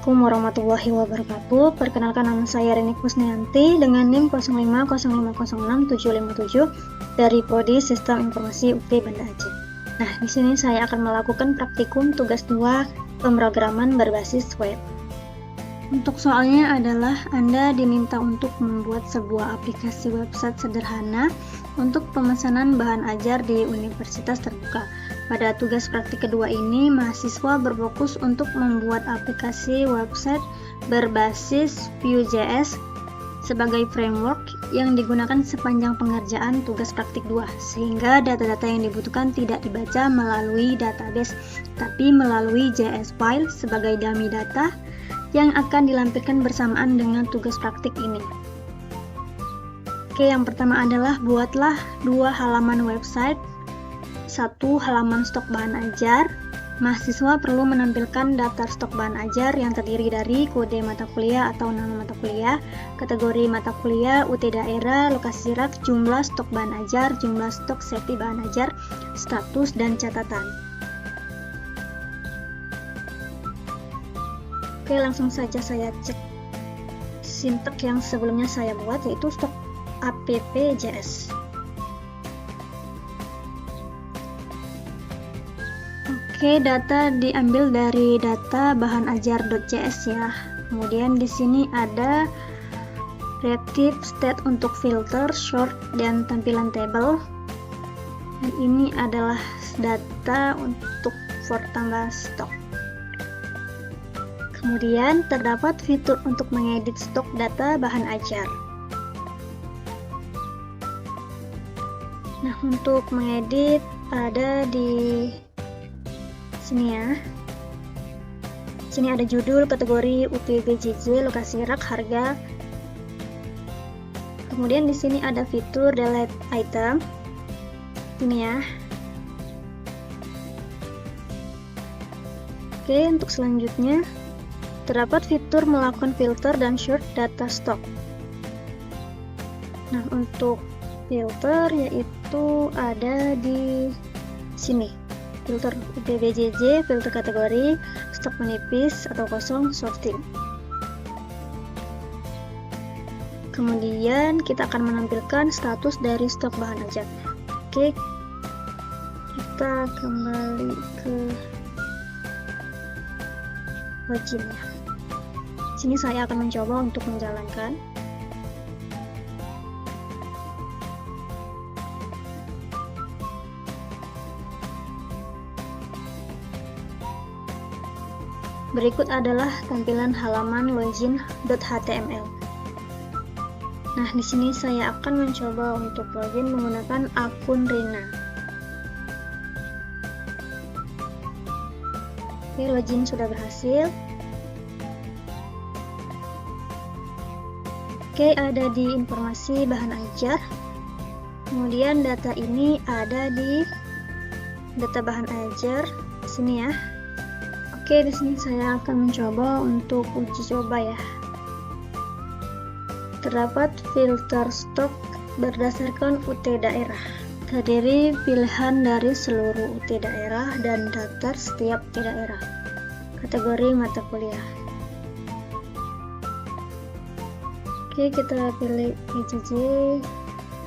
Assalamualaikum warahmatullahi wabarakatuh. Perkenalkan, nama saya Rini Kusnianti dengan NIM 0505067757 dari Prodi Sistem Informasi UT Banda Aceh. Nah, di sini saya akan melakukan praktikum tugas 2 pemrograman berbasis web. Untuk soalnya adalah Anda diminta untuk membuat sebuah aplikasi website sederhana untuk pemesanan bahan ajar di Universitas Terbuka. Pada tugas praktik kedua ini, mahasiswa berfokus untuk membuat aplikasi website berbasis Vue.js sebagai framework yang digunakan sepanjang pengerjaan tugas praktik 2, sehingga data-data yang dibutuhkan tidak dibaca melalui database, tapi melalui JS file sebagai dummy data yang akan dilampirkan bersamaan dengan tugas praktik ini. Oke, yang pertama adalah buatlah 2 halaman website. 1 halaman stok bahan ajar. Mahasiswa perlu menampilkan daftar stok bahan ajar yang terdiri dari kode mata kuliah atau nama mata kuliah, kategori mata kuliah, UT daerah, lokasi rak, jumlah stok bahan ajar, jumlah stok safety bahan ajar, status, dan catatan. Oke, langsung saja saya cek sintak yang sebelumnya saya buat, yaitu stok app.js. Oke, data diambil dari data bahan ajar.js ya. Kemudian di sini ada reactive state untuk filter, sort, dan tampilan table. Dan ini adalah data untuk for tambah stok. Kemudian terdapat fitur untuk mengedit stok data bahan ajar. Nah, untuk mengedit ada di sini ya. Sini ada judul, kategori, UPBJJ, lokasi rak, harga. Kemudian di sini ada fitur delete item. Ini ya. Oke, untuk selanjutnya terdapat fitur melakukan filter dan sort data stock. Nah, untuk filter yaitu ada di sini. Filter UPBJJ, filter kategori, stok menipis atau kosong, sorting. Kemudian kita akan menampilkan status dari stok bahan ajar. Oke, kita kembali ke login-nya. Sini saya akan mencoba untuk menjalankan. Berikut adalah tampilan halaman login.html. Nah, di sini saya akan mencoba untuk login menggunakan akun Rina. Oke, login sudah berhasil. Oke, ada di informasi bahan ajar. Kemudian data ini ada di data bahan ajar di sini ya. Oke, di sini saya akan mencoba untuk uji coba ya. Terdapat filter stok berdasarkan UT daerah. Terdiri pilihan dari seluruh UT daerah dan daftar setiap UT daerah. Kategori mata kuliah. Oke, kita pilih PJJ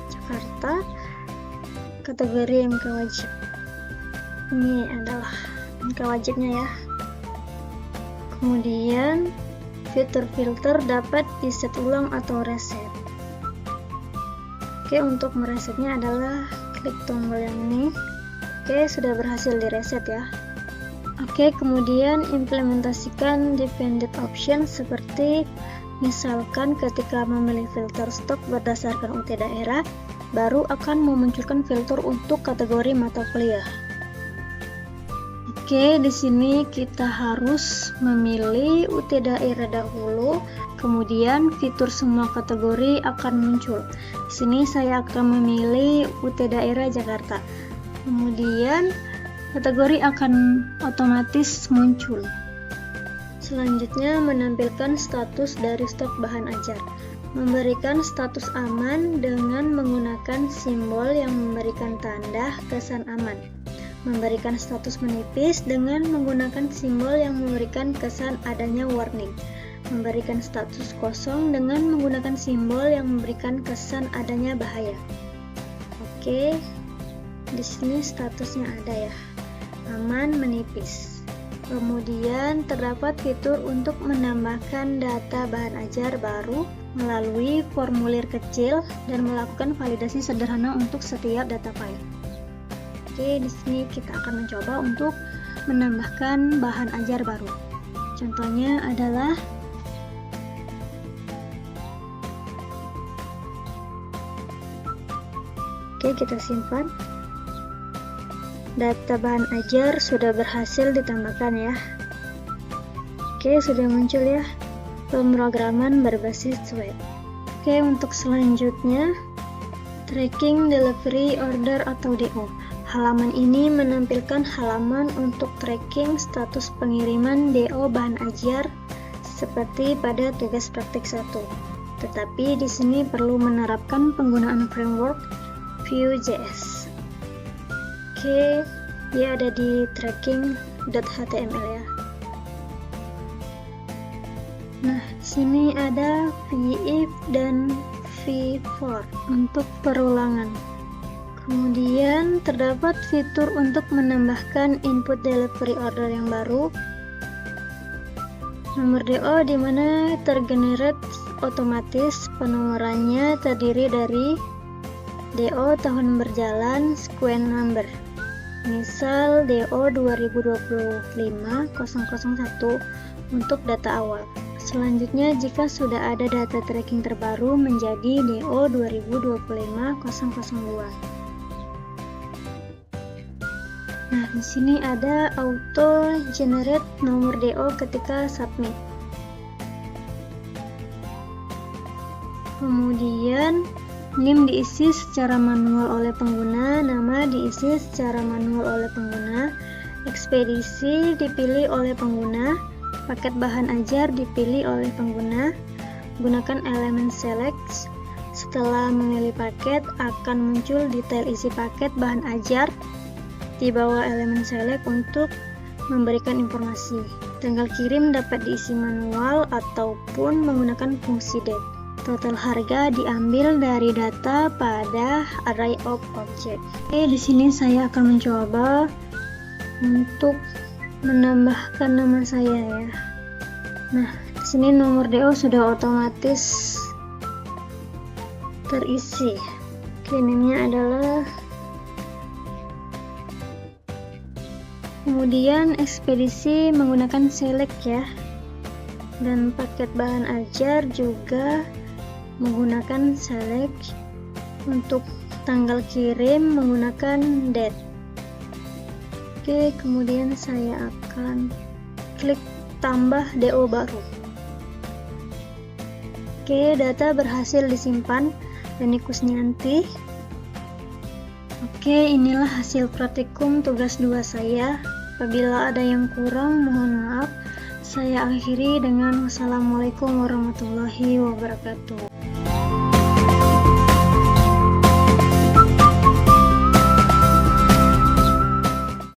Jakarta. Kategori MK wajib. Ini adalah MK wajibnya ya. Kemudian fitur filter dapat diset ulang atau reset. Oke, untuk meresetnya adalah klik tombol yang ini. Oke, sudah berhasil direset ya. Oke, kemudian implementasikan dependent option seperti misalkan ketika memilih filter stok berdasarkan UT daerah, baru akan memunculkan filter untuk kategori mata kuliah. Oke, di sini kita harus memilih UT daerah dahulu, kemudian fitur semua kategori akan muncul. Di sini saya akan memilih UT daerah Jakarta. Kemudian kategori akan otomatis muncul. Selanjutnya menampilkan status dari stok bahan ajar. Memberikan status aman dengan menggunakan simbol yang memberikan tanda kesan aman. memberikan status menipis dengan menggunakan simbol yang memberikan kesan adanya warning. Memberikan status kosong dengan menggunakan simbol yang memberikan kesan adanya bahaya. Oke, di sini statusnya ada ya, aman menipis. Kemudian terdapat fitur untuk menambahkan data bahan ajar baru melalui formulir kecil dan melakukan validasi sederhana untuk setiap data file. Oke, di sini kita akan mencoba untuk menambahkan bahan ajar baru. Contohnya adalah oke, kita simpan. Data bahan ajar sudah berhasil ditambahkan ya. Oke, sudah muncul ya pemrograman berbasis web. Oke, untuk selanjutnya tracking delivery order atau DO. Halaman ini menampilkan halaman untuk tracking status pengiriman DO bahan ajar seperti pada tugas praktik 1. Tetapi di sini perlu menerapkan penggunaan framework Vue.js. Oke, dia ada di tracking.html ya. Nah, di sini ada v-if dan v-for untuk perulangan. Kemudian terdapat fitur untuk menambahkan input delivery order yang baru. Nomor DO di mana tergenerate otomatis, penomorannya terdiri dari DO tahun berjalan sequence number. Misal DO 2025-001 untuk data awal. Selanjutnya, jika sudah ada data tracking terbaru menjadi DO 2025-002. Nah, di sini ada auto generate nomor DO ketika submit. Kemudian NIM diisi secara manual oleh pengguna, nama diisi secara manual oleh pengguna, ekspedisi dipilih oleh pengguna, paket bahan ajar dipilih oleh pengguna. Gunakan elemen select. Setelah memilih paket, akan muncul detail isi paket bahan ajar di bawah elemen select untuk memberikan informasi. Tanggal kirim dapat diisi manual ataupun menggunakan fungsi date. Total harga diambil dari data pada array of object. Oke, di sini saya akan mencoba untuk menambahkan nama saya ya. Nah, di sini nomor DO sudah otomatis terisi. Oke, name-nya adalah. Kemudian ekspedisi menggunakan select ya. Dan paket bahan ajar juga menggunakan select. Untuk tanggal kirim menggunakan date. Oke, kemudian saya akan klik tambah DO baru. Oke, data berhasil disimpan dan Kusnianti. Oke, inilah hasil praktikum tugas 2 saya. Apabila ada yang kurang, mohon maaf. Saya akhiri dengan wassalamualaikum warahmatullahi wabarakatuh.